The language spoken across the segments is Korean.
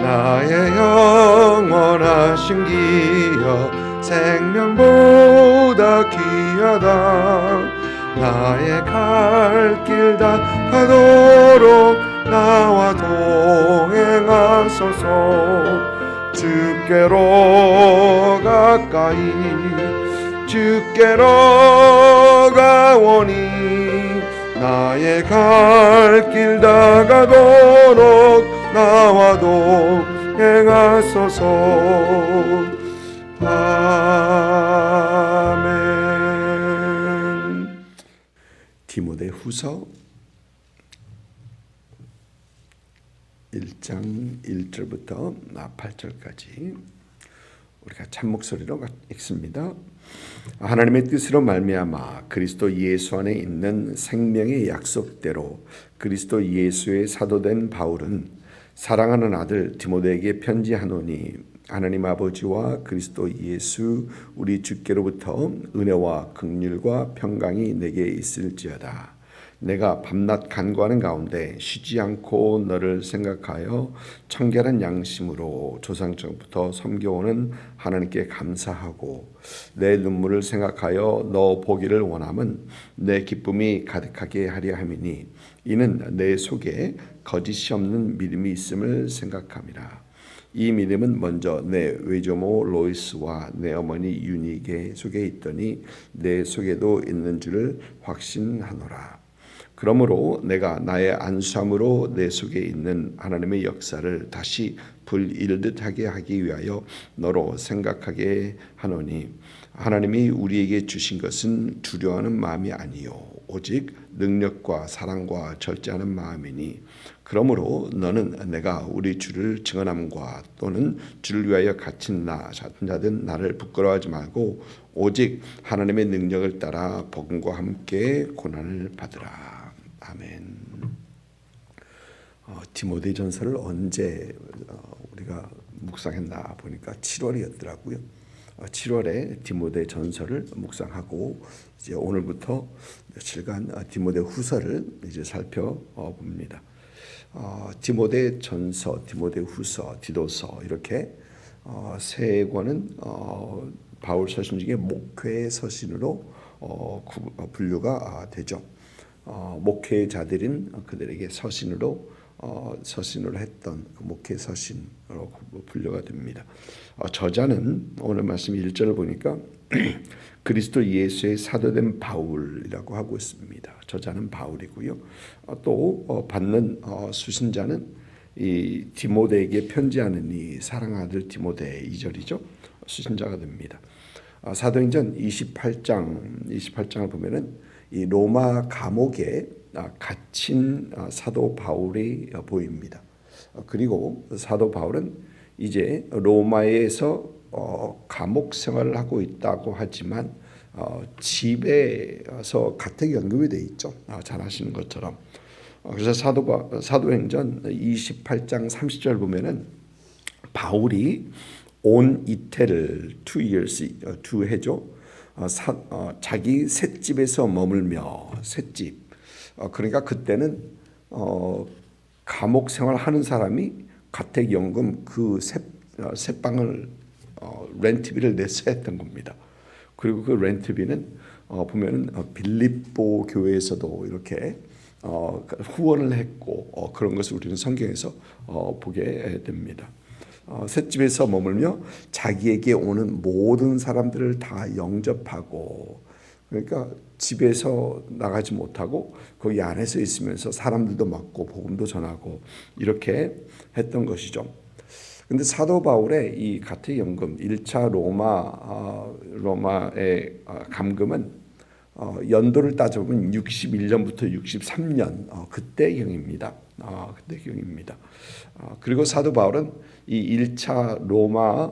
나의 영원하신 기여 생명보다 귀하다. 나의 갈 길 다 가도록 나와 동행하소서. 주께로 가까이 주께로 가오니 나의 갈 길 다 가도록 나와 동행하소서. 아멘. 디모데후서 1장 1절부터 8절까지 우리가 참목소리로 읽습니다. 하나님의 뜻으로 말미암아 그리스도 예수 안에 있는 생명의 약속대로 그리스도 예수의 사도된 바울은 사랑하는 아들 디모데에게 편지하노니 하나님 아버지와 그리스도 예수 우리 주께로부터 은혜와 긍휼과 평강이 내게 있을지어다. 내가 밤낮 간구하는 가운데 쉬지 않고 너를 생각하여 청결한 양심으로 조상적부터 섬겨오는 하나님께 감사하고 내 눈물을 생각하여 너 보기를 원함은 내 기쁨이 가득하게 하려 함이니 이는 내 속에 거짓이 없는 믿음이 있음을 생각함이라. 이 믿음은 먼저 내 외조모 로이스와 내 어머니 유니게 속에 있더니 내 속에도 있는 줄을 확신하노라. 그러므로 내가 나의 안수함으로 내 속에 있는 하나님의 역사를 다시 불일듯 하게 하기 위하여 너로 생각하게 하노니 하나님이 우리에게 주신 것은 두려워하는 마음이 아니요 오직 능력과 사랑과 절제하는 마음이니 그러므로 너는 내가 우리 주를 증언함과 또는 주를 위하여 갇힌 자든 나를 부끄러워하지 말고 오직 하나님의 능력을 따라 복음과 함께 고난을 받으라. 아멘. 디모데전서를 언제 우리가 묵상했나 보니까 7월이었더라고요. 7월에 디모데전서를 묵상하고 이제 오늘부터 며칠간 디모데후서를 이제 살펴봅니다. 디모데전서, 디모데후서, 디도서 이렇게 세 권은 바울 서신 중에 목회의 서신으로 분류가 되죠. 목회자들인 그들에게 서신으로 했던 목회 서신으로 분류가 됩니다. 저자는 오늘 말씀 1절을 보니까 그리스도 예수의 사도된 바울이라고 하고 있습니다. 저자는 바울이고요. 또 받는 수신자는 이 디모데에게 편지하는 이 사랑하는 아들 디모데 2절이죠. 수신자가 됩니다. 사도행전 28장을 보면은 이 로마 감옥에 갇힌 사도 바울이 보입니다. 그리고 사도 바울은 이제 로마에서 감옥 생활을 하고 있다고 하지만 집에서 가택연금이 돼 있죠. 잘 아시는 것처럼. 그래서 사도행전 28장 30절 보면은 바울이 온 이태를 2해죠. 자기 셋집에서 머물며 셋집. 그러니까 그때는 감옥 생활하는 사람이 가택연금 그 셋방을 렌트비를 내서 했던 겁니다. 그리고 그 렌트비는 보면은 빌립보 교회에서도 이렇게 후원을 했고 그런 것을 우리는 성경에서 보게 됩니다. 셋집에서 머물며 자기에게 오는 모든 사람들을 다 영접하고 그러니까 집에서 나가지 못하고 거기 안에서 있으면서 사람들도 맡고 복음도 전하고 이렇게 했던 것이죠. 근데 사도 바울의 이 가택연금 1차 로마의 감금은 연도를 따져보면 61년부터 63년 그때경입니다. 그때경입니다. 그리고 사도 바울은 이 1차 로마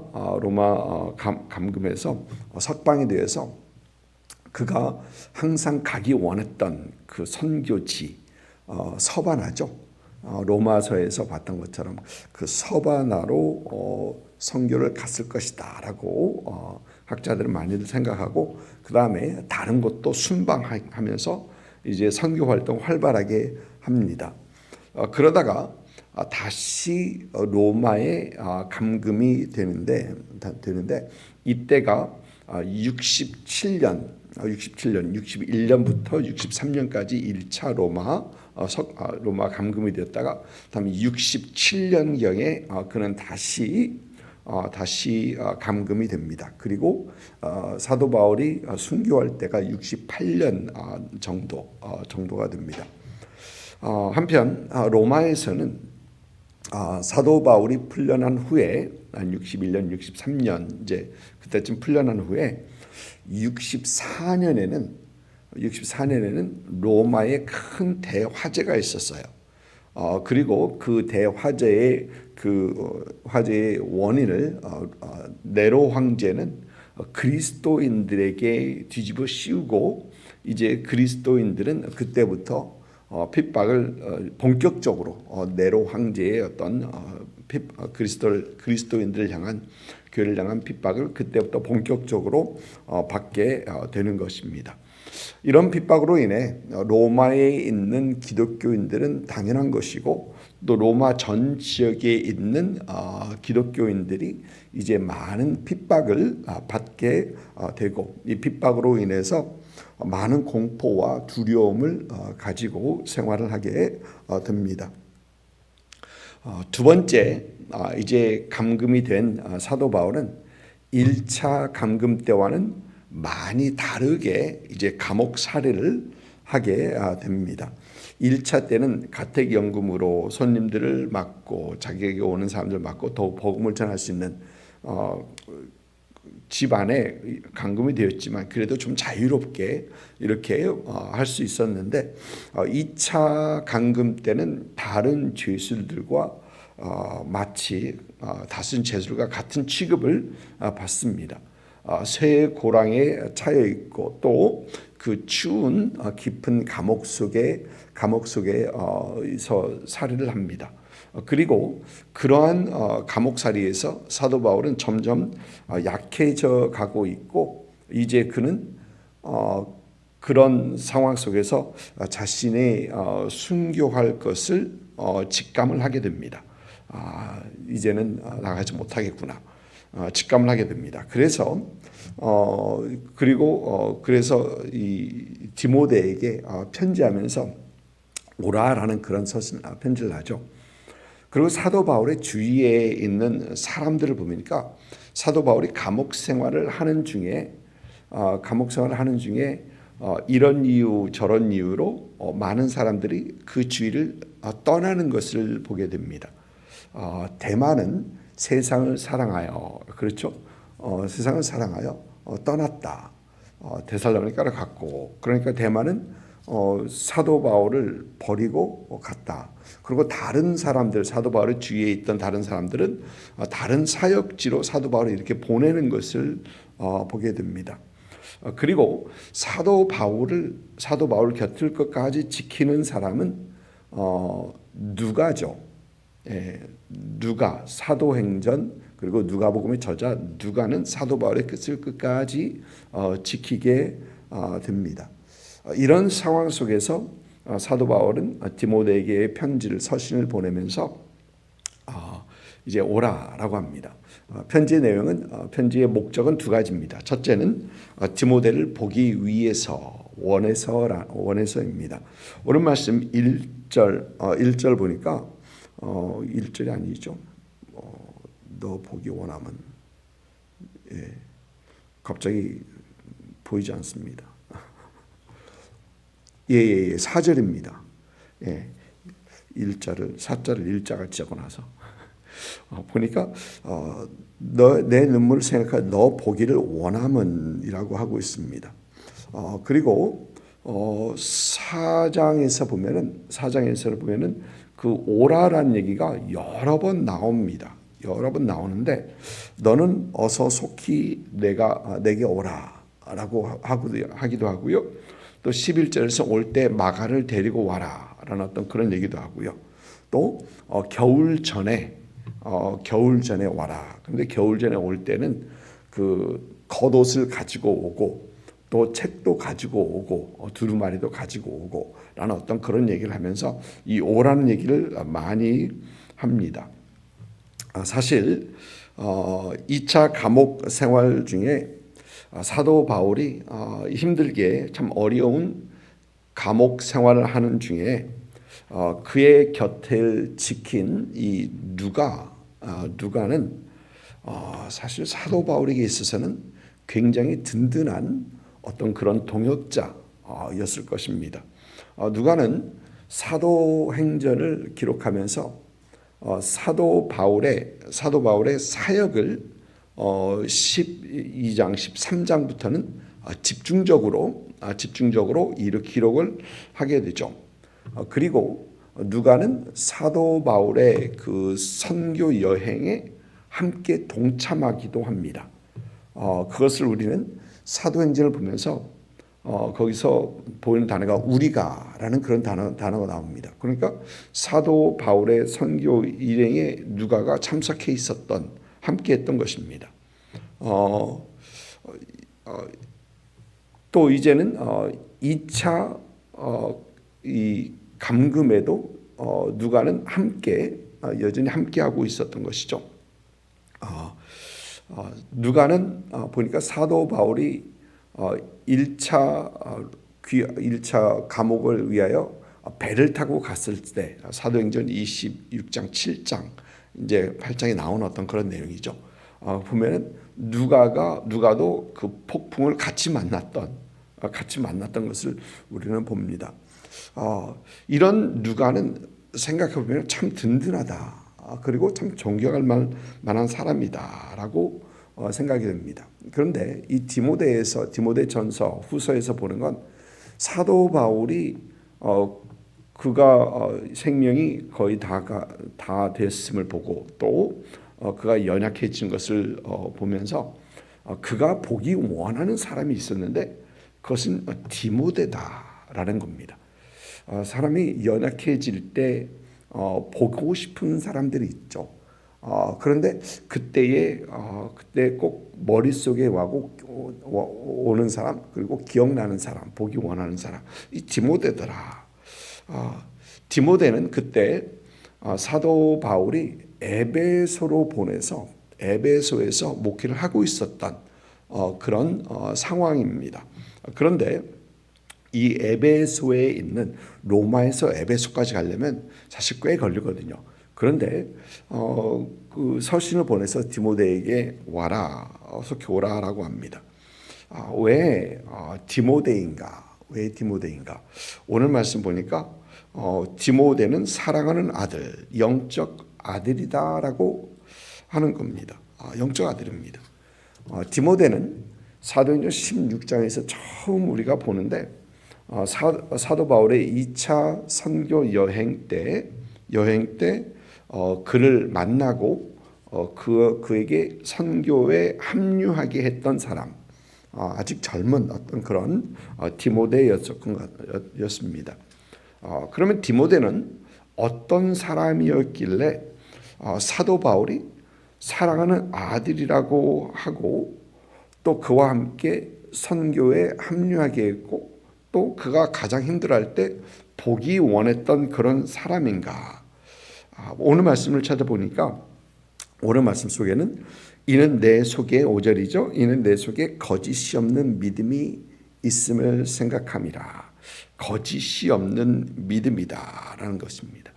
감금에서 석방이 되어서 그가 항상 가기 원했던 그 선교지 서바나죠. 로마서에서 봤던 것처럼 그 서바나로 선교를 갔을 것이다라고 학자들은 많이들 생각하고 그 다음에 다른 곳도 순방하면서 이제 선교 활동 활발하게 합니다. 그러다가 다시 로마에 감금이 되는데 이때가 61년부터 63년까지 1차 로마 감금이 되었다가 다음에 67년경에 그는 다시 감금이 됩니다. 그리고 사도 바울이 순교할 때가 68년 정도가 됩니다. 한편 로마에서는 사도 바울이 풀려난 후에 한 61년, 63년 이제 그때쯤 풀려난 후에 64년에는 로마에 큰 대화재가 있었어요. 그리고 그 대화재의 화재의 원인을 네로 황제는 그리스도인들에게 뒤집어 씌우고 이제 그리스도인들은 그때부터 핍박을 본격적으로 네로 황제의 어떤 그리스도인들을 향한 교회를 향한 핍박을 그때부터 본격적으로 받게 되는 것입니다. 이런 핍박으로 인해 로마에 있는 기독교인들은 당연한 것이고 또 로마 전 지역에 있는 기독교인들이 이제 많은 핍박을 받게 되고 이 핍박으로 인해서 많은 공포와 두려움을 가지고 생활을 하게 됩니다. 두 번째, 이제 감금이 된 사도 바울은 1차 감금 때와는 많이 다르게 이제 감옥 살이를 하게 됩니다. 1차 때는 가택연금으로 손님들을 맡고 자기에게 오는 사람들을 맡고 더욱 복음을 전할 수 있는 집 안에 감금이 되었지만 그래도 좀 자유롭게 이렇게 할 수 있었는데 2차 감금 때는 다른 죄수들과 마치 다른 죄수들과 같은 취급을 받습니다. 쇠 고랑에 차여 있고 또 그 추운 깊은 감옥 속에서 살이를 합니다. 그리고 그러한 감옥살이에서 사도 바울은 점점 약해져 가고 있고 이제 그는 그런 상황 속에서 자신의 순교할 것을 직감을 하게 됩니다. 이제는 나가지 못하겠구나. 직감을 하게 됩니다. 그래서 그래서 이 디모데에게 편지하면서 오라라는 그런 편지를 하죠. 그리고 사도 바울의 주위에 있는 사람들을 보니까 사도 바울이 감옥 생활을 하는 중에 이런 이유 저런 이유로 많은 사람들이 그 주위를 떠나는 것을 보게 됩니다. 대만은 세상을 사랑하여 세상을 사랑하여 떠났다. 데살로니가를 갔고 그러니까 대만은 사도 바울을 버리고 갔다. 그리고 다른 사람들 사도 바울의 주위에 있던 다른 사람들은 다른 사역지로 사도 바울을 이렇게 보내는 것을 보게 됩니다. 그리고 사도 바울 곁을 끝까지 지키는 사람은 누가죠. 누가 사도행전 그리고 누가복음의 저자 누가는 사도 바울의 끝을 끝까지 지키게 됩니다. 이런 상황 속에서 사도 바울은 디모데에게 편지를 서신을 보내면서 이제 오라라고 합니다. 편지의 내용은 편지의 목적은 두 가지입니다. 첫째는 디모데를 보기 위해서 원해서입니다. 오늘 말씀 1절 보니까 1절이 아니죠. 너 보기 원하면 갑자기 보이지 않습니다. 4절입니다. 4자를 일자가 적어놔서 보니까 내 눈물을 생각하여 너 보기를 원하면이라고 하고 있습니다. 그리고 4장에서 보면은 그 오라라는 얘기가 여러 번 나옵니다. 여러 번 나오는데 너는 어서 속히 내게 오라라고 하기도 하고요. 또 11절에서 올 때 마가를 데리고 와라라는 어떤 그런 얘기도 하고요. 또 겨울 전에 와라. 그런데 겨울 전에 올 때는 그 겉옷을 가지고 오고 또 책도 가지고 오고 두루마리도 가지고 오고 라는 어떤 그런 얘기를 하면서 이 오라는 얘기를 많이 합니다. 사실 2차 감옥 생활 중에 사도 바울이 힘들게 참 어려운 감옥 생활을 하는 중에 그의 곁을 지킨 이 누가는 사실 사도 바울에게 있어서는 굉장히 든든한 어떤 그런 동역자였을 것입니다. 누가는 사도행전을 기록하면서 사도 바울의 사역을 12장, 13장부터는 집중적으로 이 기록을 하게 되죠. 그리고 누가는 사도 바울의 그 선교 여행에 함께 동참하기도 합니다. 그것을 우리는 사도행전을 보면서 거기서 보이는 단어가 우리가라는 그런 단어가 나옵니다. 그러니까 사도 바울의 선교 일행에 누가가 참석해 있었던, 함께했던 것입니다. 또 이제는 2차 이 감금에도 누가는 여전히 함께하고 있었던 것이죠. 누가는 보니까 사도 바울이 1차 감옥을 위하여 배를 타고 갔을 때 사도행전 26장 7장 이제 8장에 나온 어떤 그런 내용이죠. 보면은 누가도 그 폭풍을 같이 만났던 것을 우리는 봅니다. 이런 누가는 생각해 보면 참 든든하다. 그리고 참 존경할 만한 사람이다라고 생각이 됩니다. 그런데 이 디모데전서 후서에서 보는 건 사도 바울이 그가 생명이 거의 다 됐음을 보고 또 그가 연약해진 것을 보면서 그가 보기 원하는 사람이 있었는데 그것은 디모데다라는 겁니다. 사람이 연약해질 때 보고 싶은 사람들이 있죠. 그런데 그때 꼭 머릿속에 오는 사람, 그리고 기억나는 사람, 보기 원하는 사람, 이 디모데더라. 디모데는 그때 사도 바울이 에베소로 보내서 에베소에서 목회를 하고 있었던 그런 상황입니다. 그런데 이 에베소에 있는 로마에서 에베소까지 가려면 사실 꽤 걸리거든요. 그런데 그 서신을 보내서 디모데에게 와라, 속히 오라라고 합니다. 왜 디모데인가? 오늘 말씀 보니까 디모데는 사랑하는 아들, 영적 아들이다라고 하는 겁니다. 영적 아들입니다. 디모데는 사도행전 16장에서 처음 우리가 보는데 사도 바울의 2차 선교 여행 때 그를 만나고 그에게 선교에 합류하게 했던 사람, 아직 젊은 어떤 그런 디모데였습니다. 그러면 디모데는 어떤 사람이었길래 사도 바울이 사랑하는 아들이라고 하고 또 그와 함께 선교에 합류하게 했고 또 그가 가장 힘들어할 때 보기 원했던 그런 사람인가? 오늘 말씀을 찾아보니까 오늘 말씀 속에는 이는 내 속에 5절이죠. 이는 내 속에 거짓이 없는 믿음이 있음을 생각함이라. 거짓이 없는 믿음이다라는 것입니다.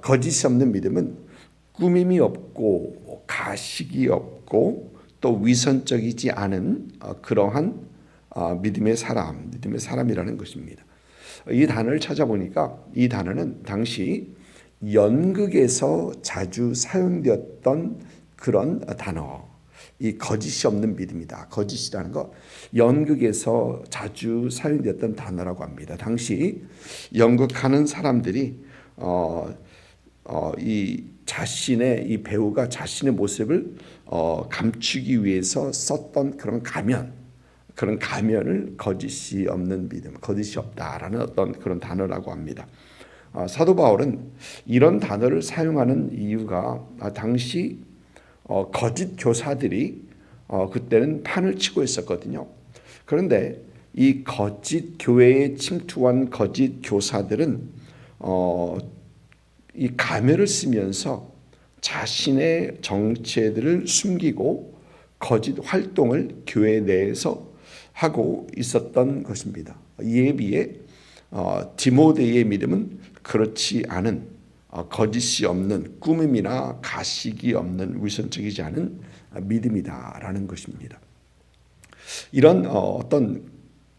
거짓이 없는 믿음은 꾸밈이 없고 가식이 없고 또 위선적이지 않은 그러한 믿음의 사람이라는 것입니다. 이 단어를 찾아보니까 이 단어는 당시 연극에서 자주 사용되었던 그런 단어. 이 거짓이 없는 믿음이다. 거짓이라는 거 연극에서 자주 사용되었던 단어라고 합니다. 당시 연극하는 사람들이 이 배우가 자신의 모습을 감추기 위해서 썼던 그런 가면을 거짓이 없는 믿음, 거짓이 없다라는 어떤 그런 단어라고 합니다. 사도 바울은 이런 단어를 사용하는 이유가 당시 거짓 교사들이 그때는 판을 치고 있었거든요. 그런데 이 거짓 교회에 침투한 거짓 교사들은 이 가면을 쓰면서 자신의 정체들을 숨기고 거짓 활동을 교회 내에서 하고 있었던 것입니다. 이에 비해 디모데의 믿음은 그렇지 않은 거짓이 없는 꾸밈이나 가식이 없는 위선적이지 않은 믿음이다라는 것입니다. 이런 어떤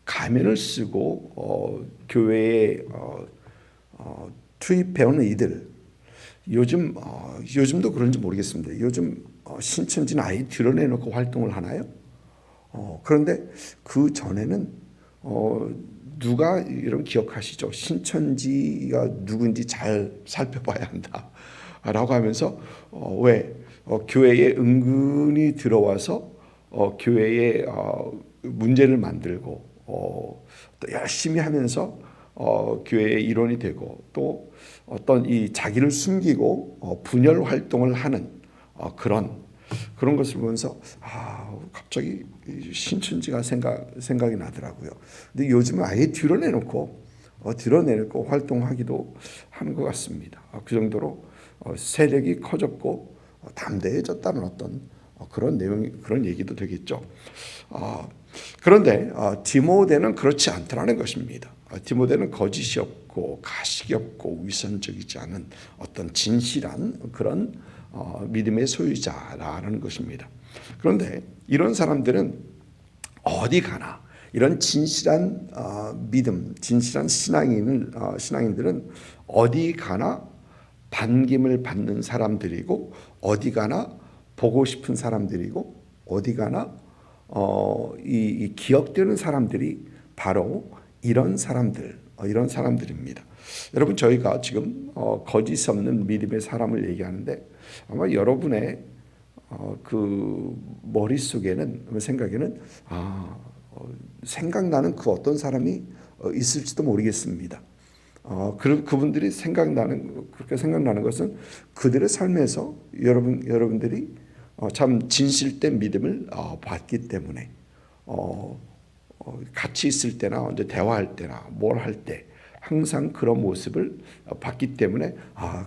가면을 쓰고 교회에 투입해오는 이들, 요즘도 그런지 모르겠습니다. 요즘 신천지는 아예 드러내놓고 활동을 하나요? 그런데 그 전에는 누가 이런 기억하시죠? 신천지가 누군지 잘 살펴봐야 한다 라고 하면서 왜 교회에 은근히 들어와서 교회에 문제를 만들고 또 열심히 하면서 교회의 일원이 되고 또 어떤 이 자기를 숨기고 분열 활동을 하는 그런 것을 보면서 갑자기 신천지가 생각이 나더라고요. 근데 요즘은 아예 드러내놓고 활동하기도 하는 것 같습니다. 그 정도로 세력이 커졌고 담대해졌다는 어떤 그런 얘기도 되겠죠. 그런데 디모데는 그렇지 않더라는 것입니다. 디모데는 거짓이 없고 가식이 없고 위선적이지 않은 어떤 진실한 그런 믿음의 소유자라는 것입니다. 그런데 이런 사람들은 어디 가나 이런 진실한 믿음, 진실한 신앙인들은 어디 가나 반김을 받는 사람들이고 어디 가나 보고 싶은 사람들이고 어디 가나 이 기억되는 사람들이 바로 이런 사람들입니다. 여러분, 저희가 지금 거짓 없는 믿음의 사람을 얘기하는데 아마 여러분의 그 머릿속에는 생각에는 생각나는 그 어떤 사람이 있을지도 모르겠습니다. 그분들이 그렇게 생각나는 것은 그들의 삶에서 여러분들이 참 진실된 믿음을 받기 때문에 같이 있을 때나 언제 대화할 때나 뭘 할 때 항상 그런 모습을 봤기 때문에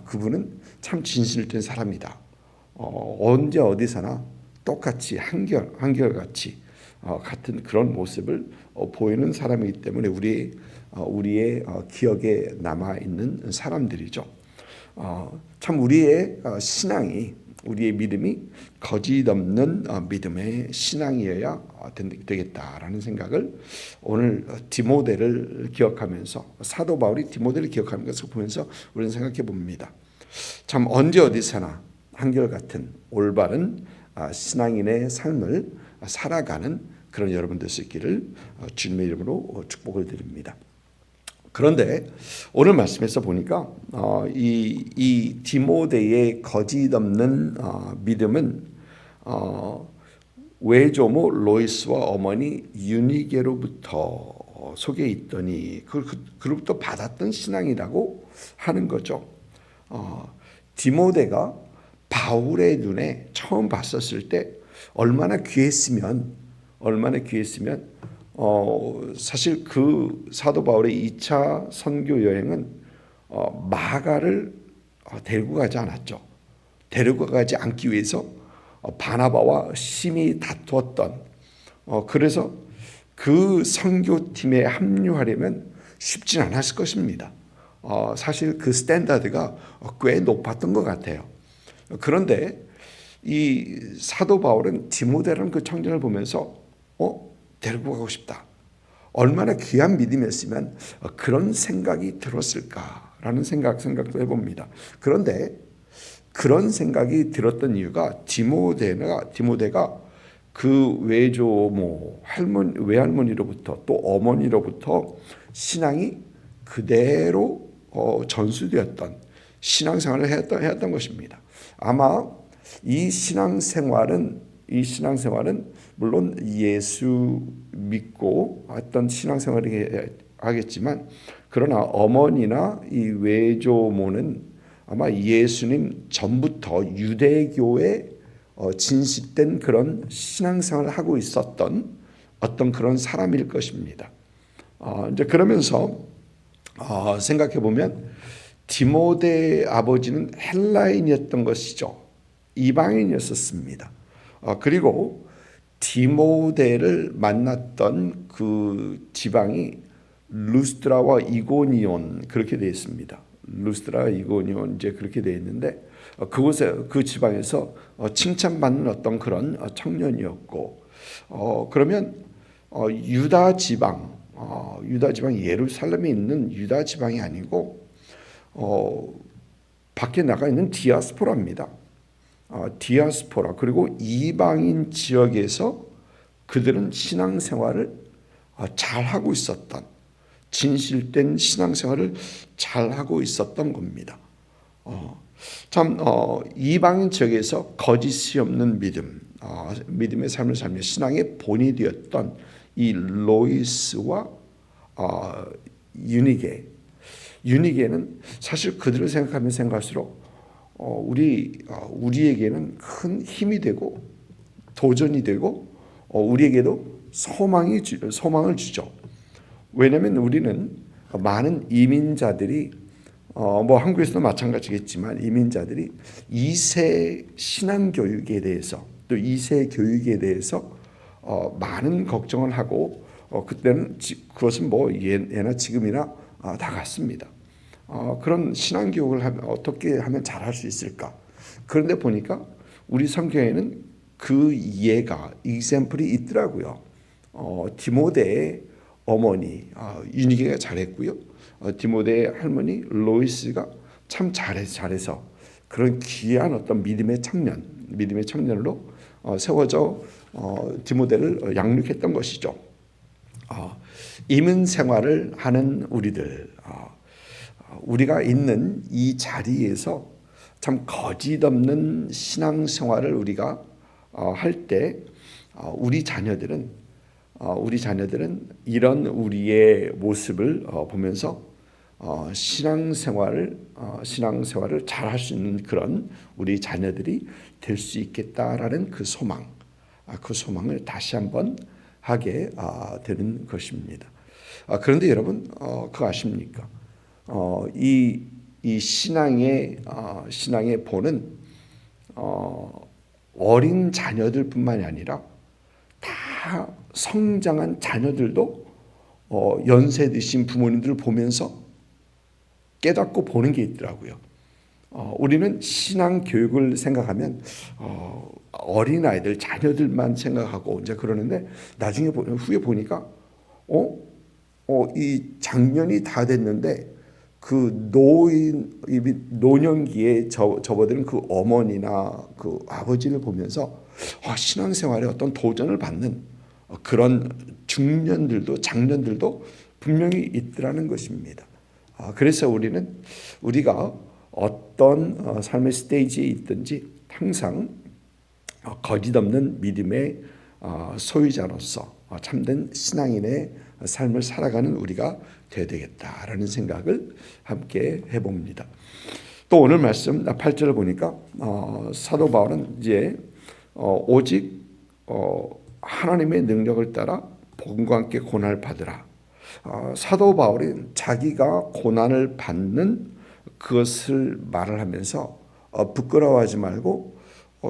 그분은 참 진실된 사람이다. 언제 어디서나 똑같이 한결같이 같은 그런 모습을 보이는 사람이기 때문에 우리의 기억에 남아 있는 사람들이죠. 참 우리의 신앙이 우리의 믿음이 거짓 없는 믿음의 신앙이어야 되겠다라는 생각을 오늘 디모데를 기억하면서 사도 바울이 디모데를 기억하는 것을 보면서 우리는 생각해 봅니다. 참 언제 어디서나 한결같은 올바른 신앙인의 삶을 살아가는 그런 여러분들 수 있기를 주님의 이름으로 축복을 드립니다. 그런데 오늘 말씀에서 보니까 이 디모데의 거짓 없는 믿음은 외조모 로이스와 어머니 유니게로부터 속에 있더니 그로부터 받았던 신앙이라고 하는 거죠. 디모데가 바울의 눈에 처음 봤었을 때 얼마나 귀했으면 사실 그 사도 바울의 2차 선교 여행은 마가를 데리고 가지 않았죠. 데리고 가지 않기 위해서 바나바와 심히 다투었던 그래서 그 선교팀에 합류하려면 쉽진 않았을 것입니다. 사실 그 스탠다드가 꽤 높았던 것 같아요. 그런데 이 사도 바울은 디모데라는 그 청년을 보면서 데리고 가고 싶다. 얼마나 귀한 믿음이었으면 그런 생각이 들었을까라는 생각도 해봅니다. 그런데 그런 생각이 들었던 이유가 디모데가 그 외조모 외할머니로부터 또 어머니로부터 신앙이 그대로 전수되었던 신앙생활을 해왔던 것입니다. 아마 이 신앙생활은 물론 예수 믿고 했던 신앙생활이 하겠지만 그러나 어머니나 이 외조모는 아마 예수님 전부터 유대교에 진실된 그런 신앙생활을 하고 있었던 어떤 그런 사람일 것입니다. 이제 그러면서 생각해 보면 디모데의 아버지는 헬라인이었던 것이죠. 이방인이었습니다. 그리고 디모데를 만났던 그 지방이 루스드라와 이고니온 그렇게 되어 있습니다. 루스드라, 이고니온 이제 그렇게 되어 있는데 그곳에 그 지방에서 칭찬받는 어떤 그런 청년이었고 그러면 유다 지방 예루살렘에 있는 유다 지방이 아니고 밖에 나가 있는 디아스포라입니다. 디아스포라 그리고 이방인 지역에서 그들은 신앙생활을 잘하고 있었던 진실된 신앙생활을 잘하고 있었던 겁니다. 이방인 지역에서 거짓이 없는 믿음, 믿음의 삶을 살며 신앙의 본이 되었던 이 로이스와 유니게는 사실 그들을 생각하면 생각할수록 우리에게는 큰 힘이 되고 도전이 되고 우리에게도 소망을 주죠. 왜냐하면 우리는 많은 이민자들이 뭐 한국에서도 마찬가지겠지만 이민자들이 2세 신앙 교육에 대해서 또 2세 교육에 대해서 많은 걱정을 하고 그때는 그것은 뭐 예나 지금이나 다 같습니다. 그런 신앙 교육을 어떻게 하면 잘할 수 있을까? 그런데 보니까 우리 성경에는 그 예가 example이 있더라고요. 디모데의 어머니 유니게가 잘했고요. 디모데의 할머니 로이스가 참 잘해서 그런 귀한 어떤 믿음의 청년으로 세워져 디모데를 양육했던 것이죠. 이민 생활을 하는 우리들, 우리가 있는 이 자리에서 참 거짓 없는 신앙 생활을 우리가 할 때 우리 자녀들은 이런 우리의 모습을 보면서 신앙생활을 잘 할 수 있는 그런 우리 자녀들이 될 수 있겠다라는 그 소망을 다시 한번 하게 되는 것입니다. 그런데 여러분 그거 아십니까? 이 신앙의 본은 어린 자녀들뿐만이 아니라 다 성장한 자녀들도 연세 드신 부모님들을 보면서 깨닫고 보는 게 있더라고요. 우리는 신앙 교육을 생각하면 어린 아이들, 자녀들만 생각하고 이제 그러는데 나중에 후에 보니까 이 장년이 다 됐는데 그 노년기에 접어든 그 어머니나 그 아버지를 보면서 신앙생활에 어떤 도전을 받는 그런 장년들도 분명히 있더라는 것입니다. 그래서 우리가 어떤 삶의 스테이지에 있든지 항상 거짓 없는 믿음의 소유자로서 참된 신앙인의 삶을 살아가는 우리가 되어야 되겠다라는 생각을 함께 해봅니다. 또 오늘 말씀 8절을 보니까 사도 바울은 이제 오직 하나님의 능력을 따라 복음과 함께 고난을 받으라. 사도 바울이 자기가 고난을 받는 그것을 말을 하면서 부끄러워하지 말고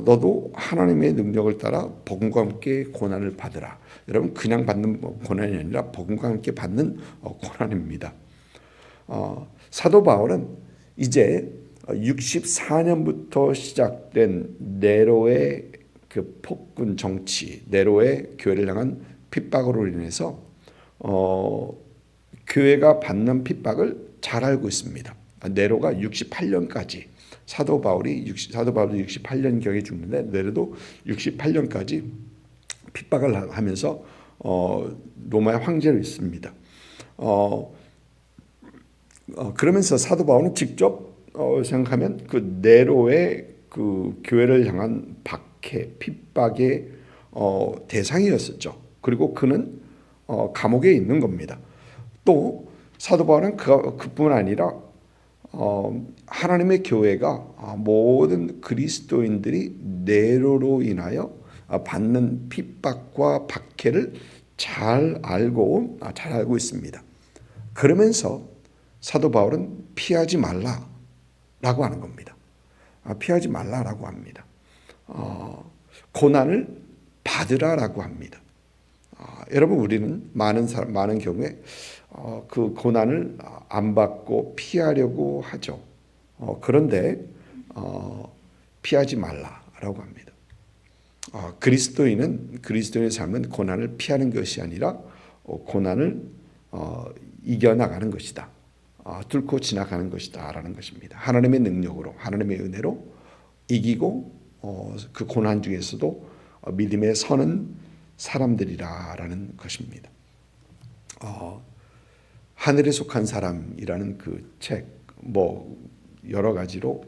너도 하나님의 능력을 따라 복음과 함께 고난을 받으라. 여러분 그냥 받는 고난이 아니라 복음과 함께 받는 고난입니다. 사도 바울은 이제 64년부터 시작된 네로의 그 폭군 정치, 네로의 교회를 향한 핍박으로 인해서 교회가 받는 핍박을 잘 알고 있습니다. 네로가 68년까지 사도 바울도 68년경에 죽는데 네로도 68년까지 핍박을 하면서 로마의 황제로 있습니다. 그러면서 사도 바울은 직접 생각하면 그 네로의 그 교회를 향한 박해, 핍박의 대상이었었죠. 그리고 그는 감옥에 있는 겁니다. 또 사도 바울은 그뿐 아니라 하나님의 교회가 모든 그리스도인들이 네로로 인하여 받는 핍박과 박해를 잘 알고 있습니다. 그러면서 사도 바울은 피하지 말라라고 하는 겁니다. 피하지 말라라고 합니다. 고난을 받으라라고 합니다. 여러분, 우리는 많은 경우에 그 고난을 안 받고 피하려고 하죠. 그런데 피하지 말라라고 합니다. 그리스도인의 삶은 고난을 피하는 것이 아니라 고난을 이겨나가는 것이다. 뚫고 지나가는 것이다라는 것입니다. 하나님의 능력으로, 하나님의 은혜로 이기고 그 고난 중에서도 믿음에 서는 사람들이라는 것입니다. 하늘에 속한 사람이라는 그 책, 여러 가지로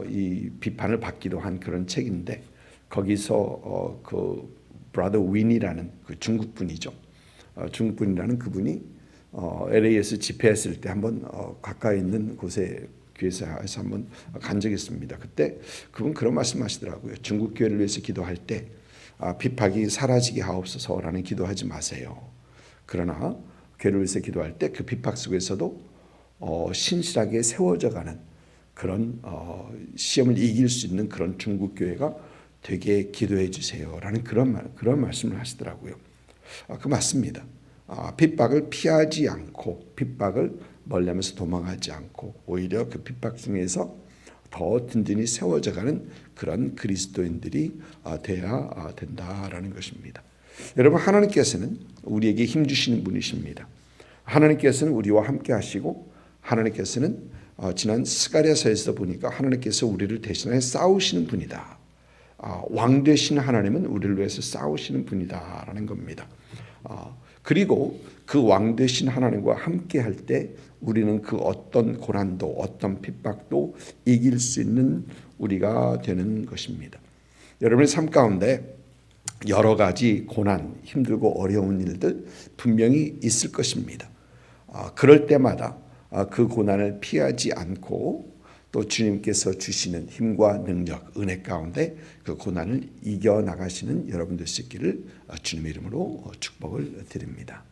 이 비판을 받기도 한 그런 책인데, 거기서 그 브라더 윈이라는 그 중국 분이죠. 중국 분이라는 그분이 LA에서 집회했을 때 한번 가까이 있는 곳에 교회에서 한번 간 적이 있습니다. 그때 그분 그런 말씀하시더라고요. 중국 교회를 위해서 기도할 때 핍박이 사라지게 하옵소서라는 기도하지 마세요. 그러나 교회를 위해서 기도할 때 그 핍박 속에서도 신실하게 세워져가는 그런 시험을 이길 수 있는 그런 중국 교회가 되게 기도해 주세요라는 그런 말씀을 하시더라고요. 그 맞습니다. 핍박을 피하지 않고 핍박을 멀리하면서 도망하지 않고 오히려 그 핍박 중에서 더 든든히 세워져가는 그런 그리스도인들이 되어야 된다라는 것입니다. 여러분, 하나님께서는 우리에게 힘 주시는 분이십니다. 하나님께서는 우리와 함께 하시고, 하나님께서는 지난 스가랴서에서 보니까 하나님께서 우리를 대신하여 싸우시는 분이다. 왕 되신 하나님은 우리를 위해서 싸우시는 분이다라는 겁니다. 그리고 그 왕 되신 하나님과 함께 할 때 우리는 그 어떤 고난도 어떤 핍박도 이길 수 있는 우리가 되는 것입니다. 여러분의 삶 가운데 여러 가지 고난, 힘들고 어려운 일들 분명히 있을 것입니다. 그럴 때마다 그 고난을 피하지 않고 또 주님께서 주시는 힘과 능력, 은혜 가운데 그 고난을 이겨나가시는 여러분 될 수 있기를 주님의 이름으로 축복을 드립니다.